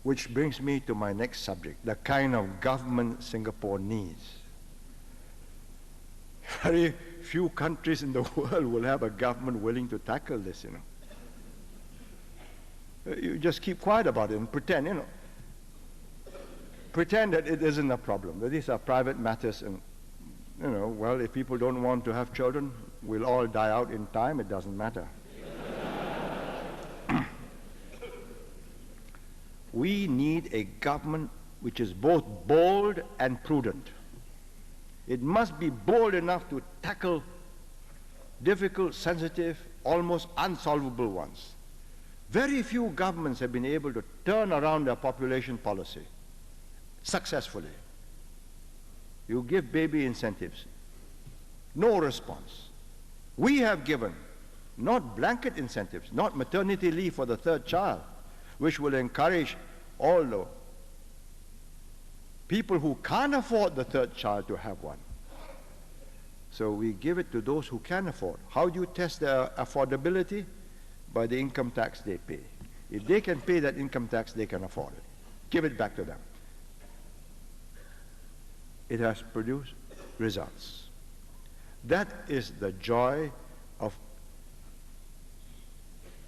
Which brings me to my next subject, the kind of government Singapore needs. Very few countries in the world will have a government willing to tackle this, You just keep quiet about it and pretend, Pretend that it isn't a problem, that these are private matters and, well, if people don't want to have children, we'll all die out in time, it doesn't matter. We need a government which is both bold and prudent. It must be bold enough to tackle difficult, sensitive, almost unsolvable ones. Very few governments have been able to turn around their population policy successfully. You give baby incentives, no response. We have given not blanket incentives, not maternity leave for the third child, which will encourage all the people who can't afford the third child to have one. So we give it to those who can afford. How do you test their affordability? By the income tax they pay. If they can pay that income tax, they can afford it. Give it back to them. It has produced results. That is the joy of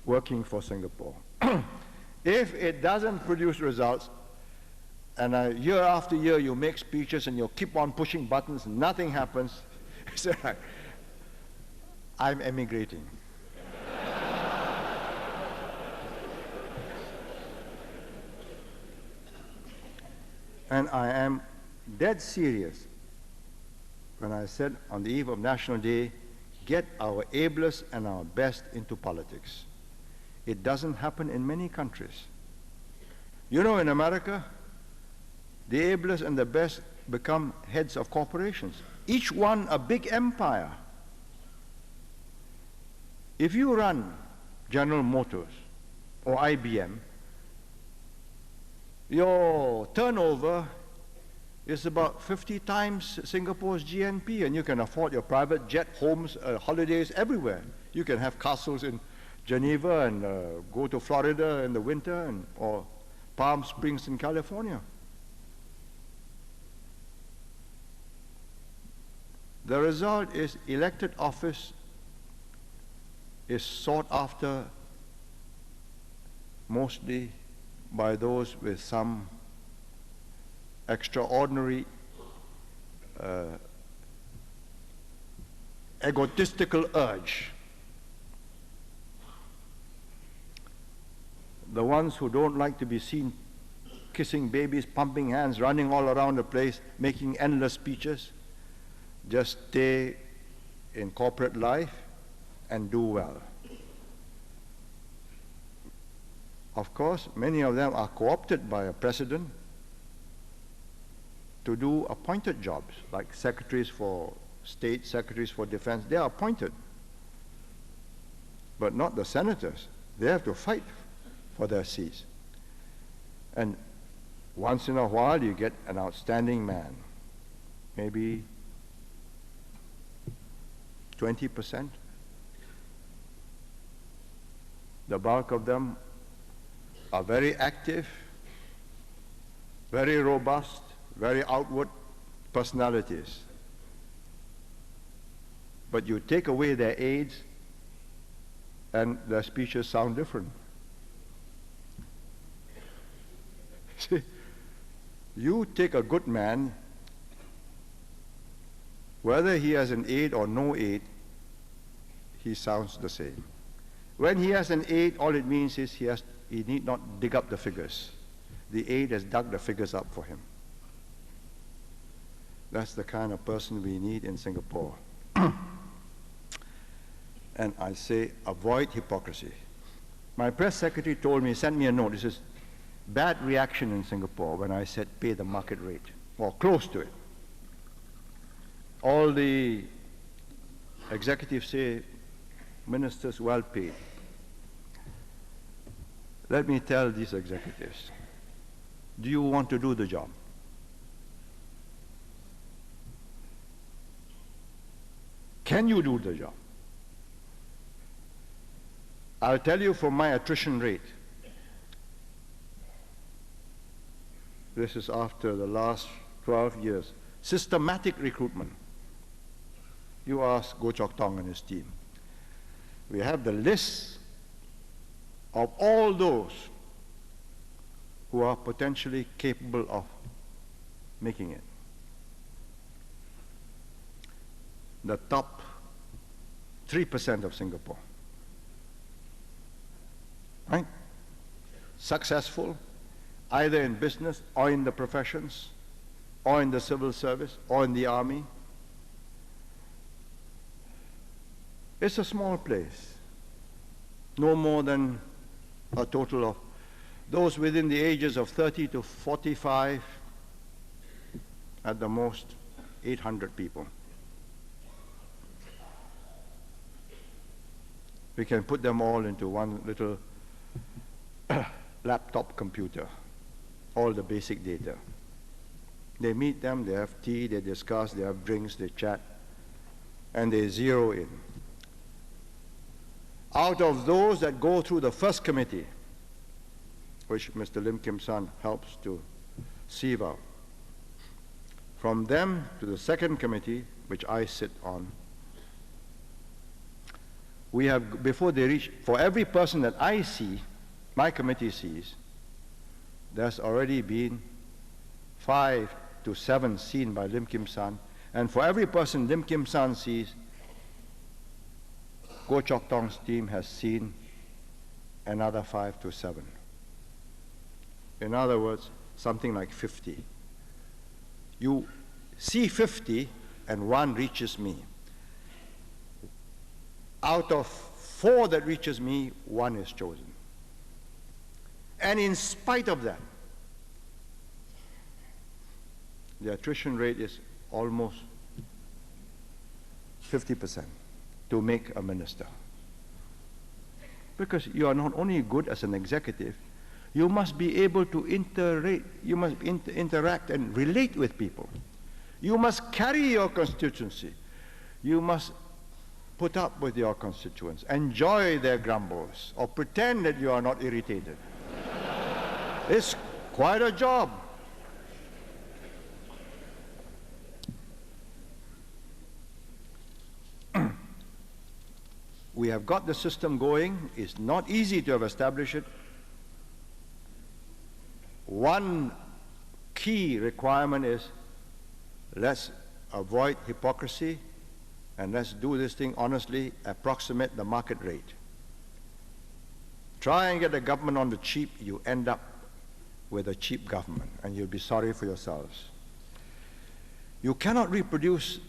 working for Singapore. If it doesn't produce results, and year after year you make speeches and you keep on pushing buttons and nothing happens, so I'm emigrating. And I am dead serious when I said on the eve of National Day, get our ablest and our best into politics. It doesn't happen in many countries. In America, the ablest and the best become heads of corporations, each one a big empire. If you run General Motors or IBM, your turnover is about 50 times Singapore's GNP, and you can afford your private jet, homes, holidays everywhere. You can have castles in Geneva and go to Florida in the winter, or Palm Springs in California. The result is elected office is sought after mostly by those with some extraordinary egotistical urge. The ones who don't like to be seen kissing babies, pumping hands, running all around the place, making endless speeches, just stay in corporate life and do well. Of course, many of them are co-opted by a president to do appointed jobs, like secretaries for state, secretaries for defense. They are appointed, but not the senators. They have to fight for their seats. And once in a while, you get an outstanding man, maybe 20%. The bulk of them are very active, very robust, very outward personalities. But you take away their aides and their speeches sound different. See, you take a good man, whether he has an aide or no aide, he sounds the same. When he has an aide, all it means is he need not dig up the figures. The aide has dug the figures up for him. That's the kind of person we need in Singapore. And I say, avoid hypocrisy. My press secretary told me, sent me a note. He says, bad reaction in Singapore when I said pay the market rate, or close to it. All the executives say, ministers well paid. Let me tell these executives, do you want to do the job? Can you do the job? I'll tell you from my attrition rate. This is after the last 12 years. Systematic recruitment. You ask Goh Chok Tong and his team. We have the list of all those who are potentially capable of making it. The top 3% of Singapore. Right? Successful, either in business or in the professions, or in the civil service, or in the army. It's a small place. No more than a total of those within the ages of 30 to 45, at the most 800 people. We can put them all into one little laptop computer, all the basic data. They meet them, they have tea, they discuss, they have drinks, they chat, and they zero in. Out of those that go through the first committee, which Mr. Lim Kim San helps to sieve out, from them to the second committee, which I sit on, we have, before they reach, for every person that I see, my committee sees, there's already been 5 to 7 seen by Lim Kim San, and for every person Lim Kim San sees, Goh Chok Tong's team has seen another 5 to 7. In other words, something like 50. You see 50 and 1 reaches me. Out of 4 that reaches me, 1 is chosen. And in spite of that, the attrition rate is almost 50% to make a minister. Because you are not only good as an executive, you must be able to interact and relate with people. You must carry your constituency. You must put up with your constituents, enjoy their grumbles, or pretend that you are not irritated. It's quite a job. We have got the system going. It's not easy to have established it. One key requirement is let's avoid hypocrisy and let's do this thing honestly, approximate the market rate. Try and get the government on the cheap, you end up with a cheap government, and you'll be sorry for yourselves. You cannot reproduce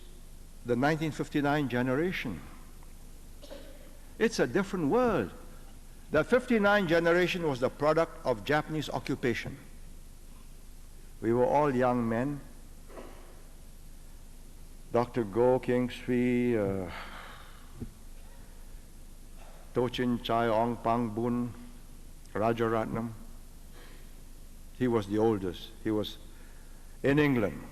the 1959 generation. It's a different world. The 59 generation was the product of Japanese occupation. We were all young men. Dr. Goh Keng Swee, To Chin Chai, Ong Pang Boon, Rajaratnam. He was the oldest. He was in England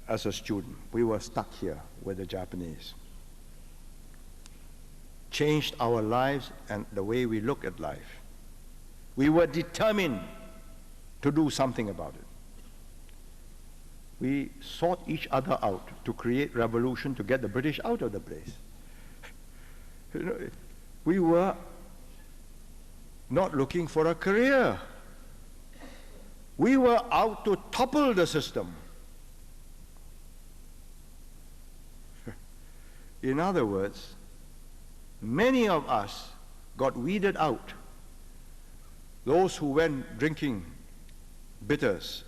as a student. We were stuck here with the Japanese. Changed our lives and the way we look at life. We were determined to do something about it. We sought each other out to create revolution, to get the British out of the place. You know, we were not looking for a career. We were out to topple the system. In other words, many of us got weeded out. Those who went drinking bitters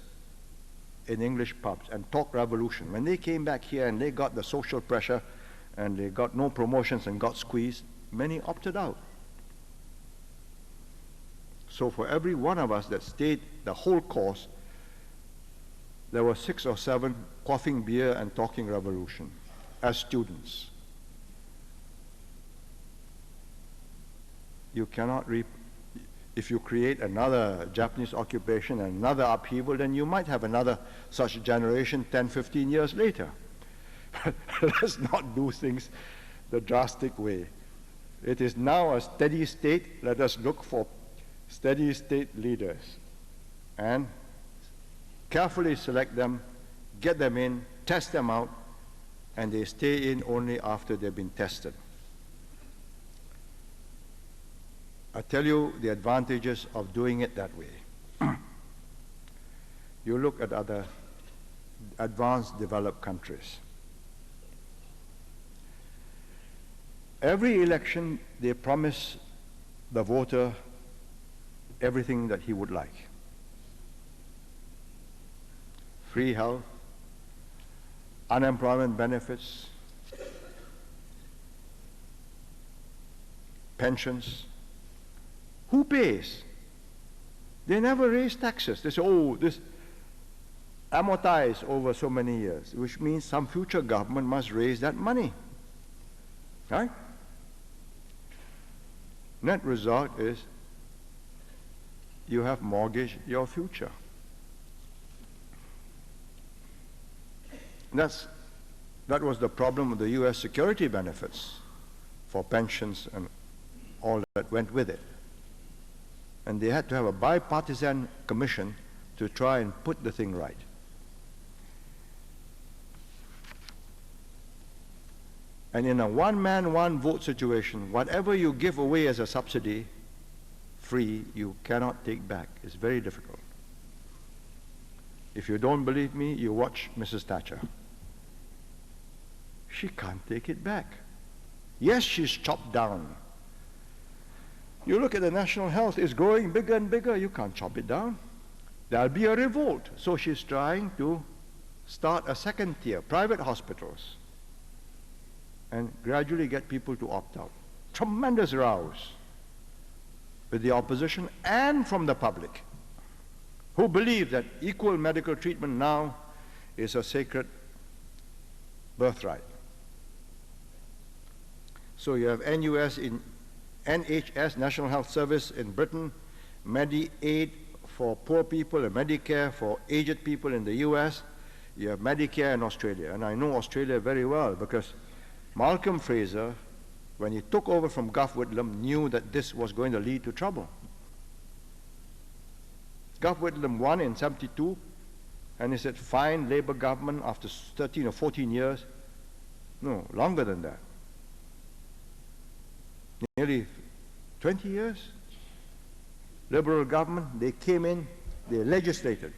in English pubs and talked revolution, when they came back here and they got the social pressure and they got no promotions and got squeezed, many opted out. So for every one of us that stayed the whole course, there were 6 or 7 quaffing beer and talking revolution as students. You cannot if you create another Japanese occupation and another upheaval, then you might have another such generation 10, 15 years later. Let's not do things the drastic way. It is now a steady state. Let us look for steady state leaders and carefully select them, get them in, test them out, and they stay in only after they've been tested. I tell you the advantages of doing it that way. You look at other advanced developed countries. Every election they promise the voter everything that he would like. Free health, unemployment benefits, pensions. Who pays? They never raise taxes. They say, oh, this amortized over so many years, which means some future government must raise that money. Right? Net result is you have mortgaged your future. That was the problem with the U.S. security benefits for pensions and all that went with it. And they had to have a bipartisan commission to try and put the thing right. And in a one-man, one-vote situation, whatever you give away as a subsidy, free, you cannot take back. It's very difficult. If you don't believe me, you watch Mrs. Thatcher. She can't take it back. Yes, she's chopped down. You look at the national health, it's growing bigger and bigger. You can't chop it down. There'll be a revolt. So she's trying to start a second tier, private hospitals, and gradually get people to opt out. Tremendous rows with the opposition and from the public, who believe that equal medical treatment now is a sacred birthright. So you have NHS, National Health Service in Britain, Medi-Aid for poor people and Medicare for aged people in the US. You have Medicare in Australia. And I know Australia very well because Malcolm Fraser, when he took over from Gough Whitlam, knew that this was going to lead to trouble. Gough Whitlam won in 72, and he said, fine, Labour government after 13 or 14 years. No, longer than that. Nearly 20 years. Liberal government, they came in, they legislated.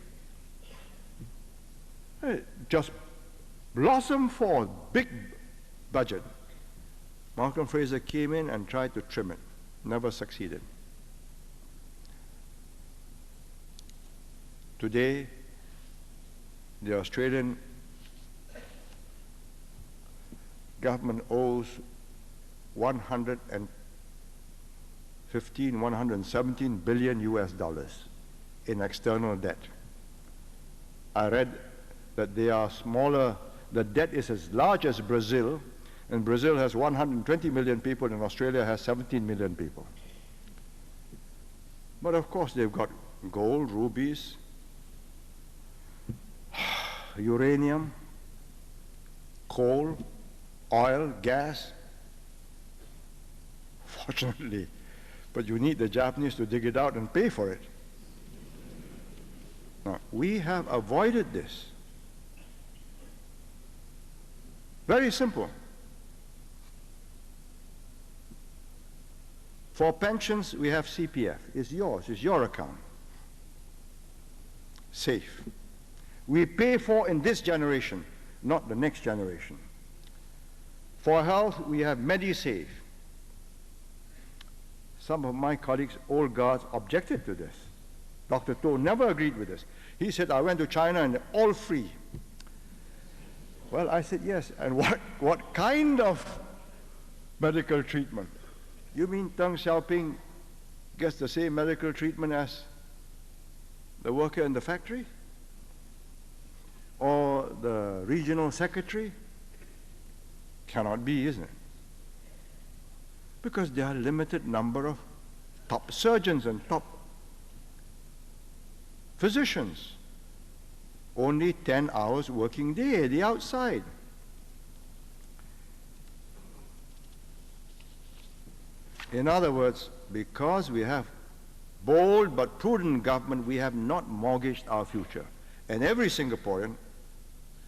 It just blossomed forth, big budget. Malcolm Fraser came in and tried to trim it. Never succeeded. Today, the Australian government owes 117 billion US dollars in external debt. I read that they are smaller, the debt is as large as Brazil, and Brazil has 120 million people and Australia has 17 million people. But of course they've got gold, rubies, uranium, coal, oil, gas. Fortunately, but you need the Japanese to dig it out and pay for it. Now, we have avoided this. Very simple. For pensions, we have CPF. It's yours, it's your account. Safe. We pay for in this generation, not the next generation. For health, we have MediSave. Some of my colleagues, old guards, objected to this. Dr. To never agreed with this. He said, I went to China and all free. Well, I said, yes. And what kind of medical treatment? You mean Deng Xiaoping gets the same medical treatment as the worker in the factory? Or the regional secretary? Cannot be, isn't it? Because there are a limited number of top surgeons and top physicians. Only 10 hours working day, the outside. In other words, because we have bold but prudent government, we have not mortgaged our future. And every Singaporean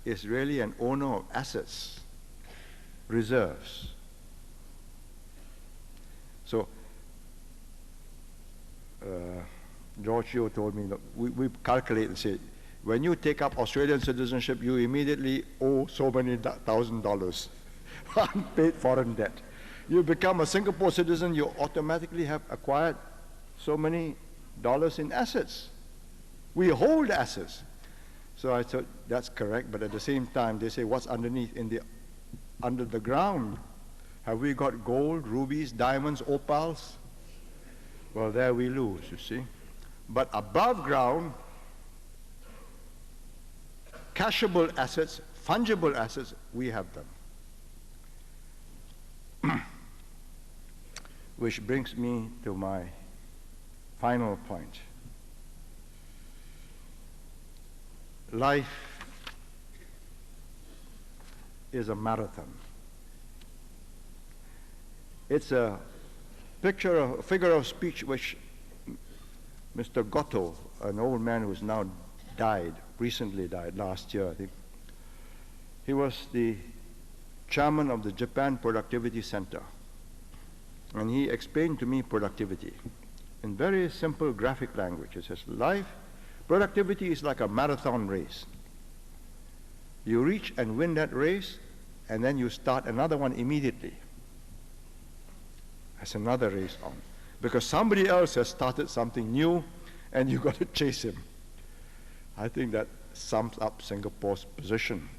is really an owner of assets, reserves. So, George Yeo told me, look, we calculate and say, when you take up Australian citizenship, you immediately owe so many $1,000 unpaid foreign debt. You become a Singapore citizen, you automatically have acquired so many dollars in assets. We hold assets. So I thought that's correct, but at the same time, they say, what's underneath under the ground? Have we got gold, rubies, diamonds, opals? Well, there we lose, you see. But above ground, cashable assets, fungible assets, we have them. Which brings me to my final point. Life is a marathon. It's a figure of speech which Mr. Goto, an old man who's now recently died last year, I think. He was the chairman of the Japan Productivity Center. And he explained to me productivity in very simple graphic language. He says, productivity is like a marathon race. You reach and win that race, and then you start another one immediately. That's another race on. Because somebody else has started something new, and you've got to chase him. I think that sums up Singapore's position.